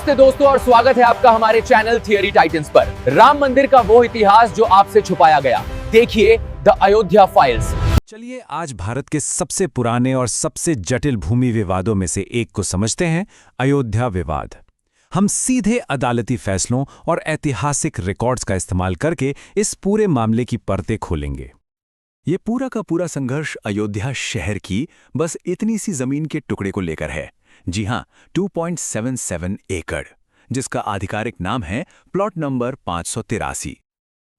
नमस्ते दोस्तों और स्वागत है आपका हमारे चैनल थियरी टाइटंस पर। राम मंदिर का वो इतिहास जो आपसे छुपाया गया, देखिए द अयोध्या फाइल्स। चलिए आज भारत के सबसे पुराने और सबसे जटिल भूमि विवादों में से एक को समझते हैं, अयोध्या विवाद। हम सीधे अदालती फैसलों और ऐतिहासिक रिकॉर्ड्स का इस्तेमाल करके इस पूरे मामले की परतें खोलेंगे। ये पूरा का पूरा संघर्ष अयोध्या शहर की बस इतनी सी जमीन के टुकड़े को लेकर है। जी हां, 2.77 एकड़, जिसका आधिकारिक नाम है प्लॉट नंबर 583।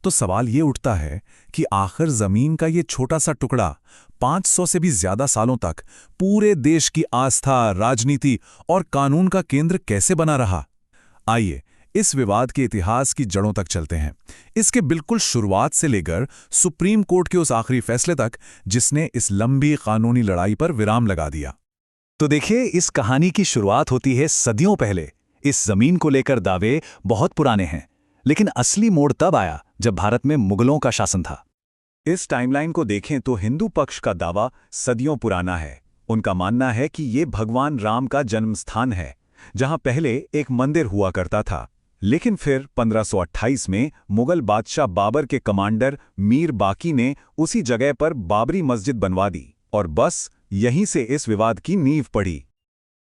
तो सवाल ये उठता है कि आखिर जमीन का ये छोटा सा टुकड़ा 500 से भी ज्यादा सालों तक पूरे देश की आस्था, राजनीति और कानून का केंद्र कैसे बना रहा। आइए इस विवाद के इतिहास की जड़ों तक चलते हैं, इसके बिल्कुल शुरुआत से लेकर सुप्रीम कोर्ट के उस आखिरी फैसले तक जिसने इस लंबी कानूनी लड़ाई पर विराम लगा दिया। तो देखिए, इस कहानी की शुरुआत होती है सदियों पहले। इस जमीन को लेकर दावे बहुत पुराने हैं, लेकिन असली मोड़ तब आया जब भारत में मुगलों का शासन था। इस टाइमलाइन को देखें तो हिंदू पक्ष का दावा सदियों पुराना है। उनका मानना है कि ये भगवान राम का जन्म स्थान है, जहां पहले एक मंदिर हुआ करता था। लेकिन फिर 1528 में मुगल बादशाह बाबर के कमांडर मीर बाकी ने उसी जगह पर बाबरी मस्जिद बनवा दी, और बस यहीं से इस विवाद की नींव पड़ी।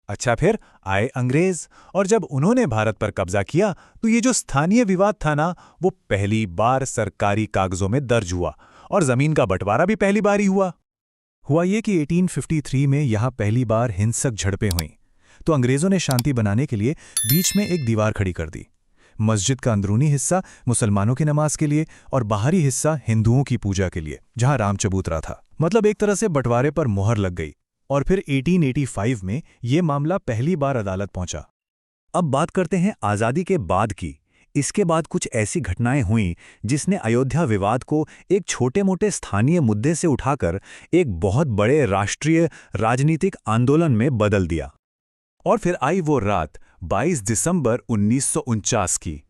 अच्छा, फिर आए अंग्रेज, और जब उन्होंने भारत पर कब्जा किया तो ये जो स्थानीय विवाद था ना, वो पहली बार सरकारी कागजों में दर्ज हुआ, और जमीन का बंटवारा भी पहली बार ही हुआ ये कि 1853 में यहां पहली बार हिंसक झड़पें हुईं, तो अंग्रेजों ने शांति बनाने के लिए बीच में एक दीवार खड़ी कर दी। मस्जिद का अंदरूनी हिस्सा मुसलमानों की नमाज के लिए और बाहरी हिस्सा हिंदुओं की पूजा के लिए, जहां राम चबूतरा था। मतलब एक तरह से बंटवारे पर मुहर लग गई। और फिर 1885 में ये मामला पहली बार अदालत पहुंचा। अब बात करते हैं आज़ादी के बाद की। इसके बाद कुछ ऐसी घटनाएं हुईं जिसने अयोध्या विवाद को एक छोटे-मोटे स्थानीय मुद्दे से उठाकर एक बहुत बड़े राष्ट्रीय राजनीतिक आंदोलन में बदल दिया। और फिर आई वो रात 22 दिसंबर 1949 की।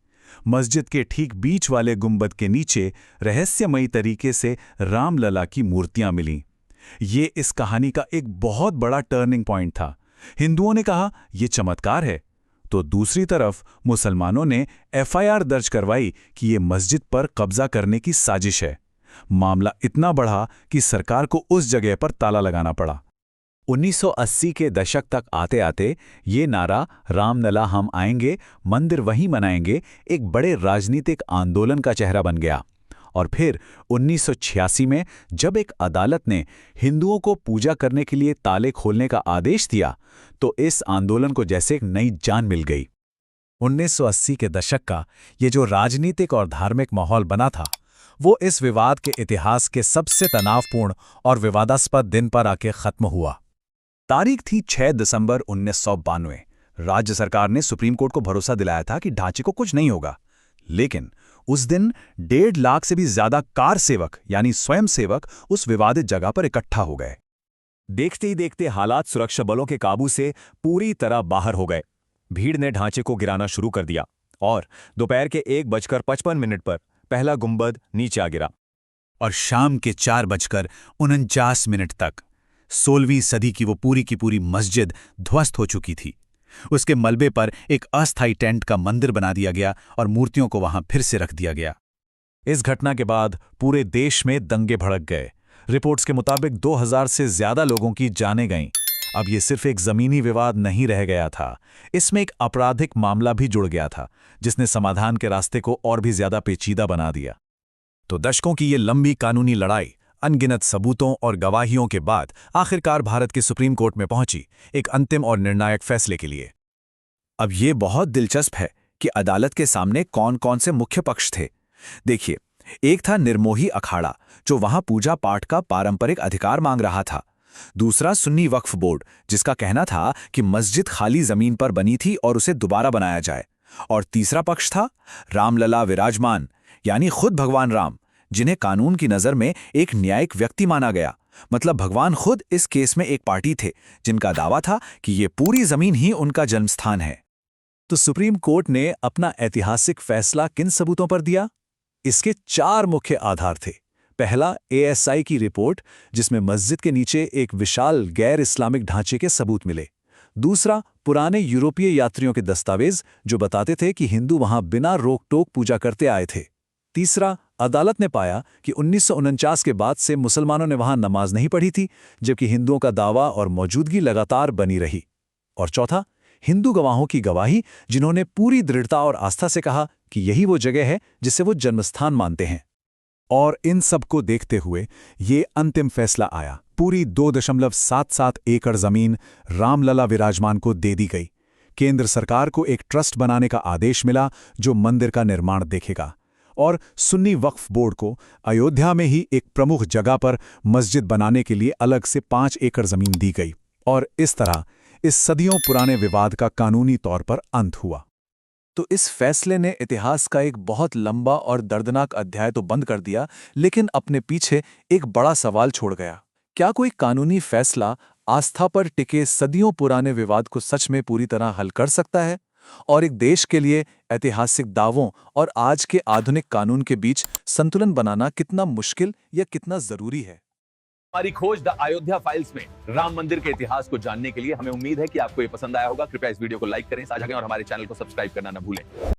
मस्जिद के ठीक बीच वाले गुंबद के नीचे रहस्यमयी तरीके से रामलला की मूर्तियां मिलीं। ये इस कहानी का एक बहुत बड़ा टर्निंग पॉइंट था। हिंदुओं ने कहा ये चमत्कार है, तो दूसरी तरफ मुसलमानों ने एफआईआर दर्ज करवाई कि ये मस्जिद पर कब्जा करने की साजिश है। मामला इतना बढ़ा कि सरकार को उस जगह पर ताला लगाना पड़ा। 1980 के दशक तक आते आते ये नारा रामलला हम आएंगे, मंदिर वहीं बनाएंगे एक बड़े राजनीतिक आंदोलन का चेहरा बन गया। और फिर 1986 में जब एक अदालत ने हिंदुओं को पूजा करने के लिए ताले खोलने का आदेश दिया, तो इस आंदोलन को जैसे एक नई जान मिल गई। 1980 के दशक का ये जो राजनीतिक और धार्मिक माहौल बना था, वो इस विवाद के इतिहास के सबसे तनावपूर्ण और विवादास्पद दिन पर आके खत्म हुआ। तारीख थी 6 दिसंबर 1992। राज्य सरकार ने सुप्रीम कोर्ट को भरोसा दिलाया था कि ढांचे को कुछ नहीं होगा, लेकिन उस दिन 1.5 लाख से भी ज्यादा कार सेवक यानी स्वयंसेवक उस विवादित जगह पर इकट्ठा हो गए। देखते ही देखते हालात सुरक्षा बलों के काबू से पूरी तरह बाहर हो गए। भीड़ ने ढांचे को गिराना शुरू कर दिया और दोपहर के 1:55 पर पहला गुंबद नीचे आ गिरा। और शाम के 4:49 तक 16वीं सदी की वो पूरी की पूरी मस्जिद ध्वस्त हो चुकी थी। उसके मलबे पर एक अस्थायी टेंट का मंदिर बना दिया गया और मूर्तियों को वहां फिर से रख दिया गया। इस घटना के बाद पूरे देश में दंगे भड़क गए। रिपोर्ट्स के मुताबिक 2000 से ज्यादा लोगों की जानें गईं। अब ये सिर्फ एक जमीनी विवाद नहीं रह गया था, इसमें एक आपराधिक मामला भी जुड़ गया था, जिसने समाधान के रास्ते को और भी ज्यादा पेचीदा बना दिया। तो दशकों की ये लंबी कानूनी लड़ाई अनगिनत सबूतों और गवाहियों के बाद आखिरकार भारत के सुप्रीम कोर्ट में पहुंची एक अंतिम और निर्णायक फैसले के लिए। अब ये बहुत दिलचस्प है कि अदालत के सामने कौन कौन से मुख्य पक्ष थे। देखिए, एक था निर्मोही अखाड़ा, जो वहां पूजा पाठ का पारंपरिक अधिकार मांग रहा था। दूसरा सुन्नी वक्फ बोर्ड, जिसका कहना था कि मस्जिद खाली जमीन पर बनी थी और उसे दोबारा बनाया जाए। और तीसरा पक्ष था रामलला विराजमान, यानी खुद भगवान राम, जिन्हें कानून की नजर में एक न्यायिक व्यक्ति माना गया। मतलब भगवान खुद इस केस में एक पार्टी थे, जिनका दावा था कि ये पूरी जमीन ही उनका जन्मस्थान है। तो सुप्रीम कोर्ट ने अपना ऐतिहासिक फैसला किन सबूतों पर दिया? इसके 4 मुख्य आधार थे। पहला, एएसआई की रिपोर्ट, जिसमें मस्जिद के नीचे एक विशाल गैर इस्लामिक ढांचे के सबूत मिले। दूसरा, पुराने यूरोपीय यात्रियों के दस्तावेज जो बताते थे कि हिंदू वहां बिना रोक टोक पूजा करते आए थे। तीसरा, अदालत ने पाया कि 1949 के बाद से मुसलमानों ने वहां नमाज नहीं पढ़ी थी, जबकि हिंदुओं का दावा और मौजूदगी लगातार बनी रही। और चौथा, हिंदू गवाहों की गवाही जिन्होंने पूरी दृढ़ता और आस्था से कहा कि यही वो जगह है जिसे वो जन्मस्थान मानते हैं। और इन सब को देखते हुए ये अंतिम फैसला आया। पूरी 2.77 एकड़ जमीन रामलला विराजमान को दे दी गई। केंद्र सरकार को एक ट्रस्ट बनाने का आदेश मिला जो मंदिर का निर्माण देखेगा, और सुन्नी वक्फ बोर्ड को अयोध्या में ही एक प्रमुख जगह पर मस्जिद बनाने के लिए अलग से 5 एकड़ जमीन दी गई। और इस तरह इस सदियों पुराने विवाद का कानूनी तौर पर अंत हुआ। तो इस फैसले ने इतिहास का एक बहुत लंबा और दर्दनाक अध्याय तो बंद कर दिया, लेकिन अपने पीछे एक बड़ा सवाल छोड़ गया। क्या कोई कानूनी फैसला आस्था पर टिके सदियों पुराने विवाद को सच में पूरी तरह हल कर सकता है? और एक देश के लिए ऐतिहासिक दावों और आज के आधुनिक कानून के बीच संतुलन बनाना कितना मुश्किल या कितना जरूरी है? हमारी खोज द अयोध्या फाइल्स में राम मंदिर के इतिहास को जानने के लिए हमें उम्मीद है कि आपको ये पसंद आया होगा। कृपया इस वीडियो को लाइक करें, साझा करें और हमारे चैनल को सब्सक्राइब करना न भूलें।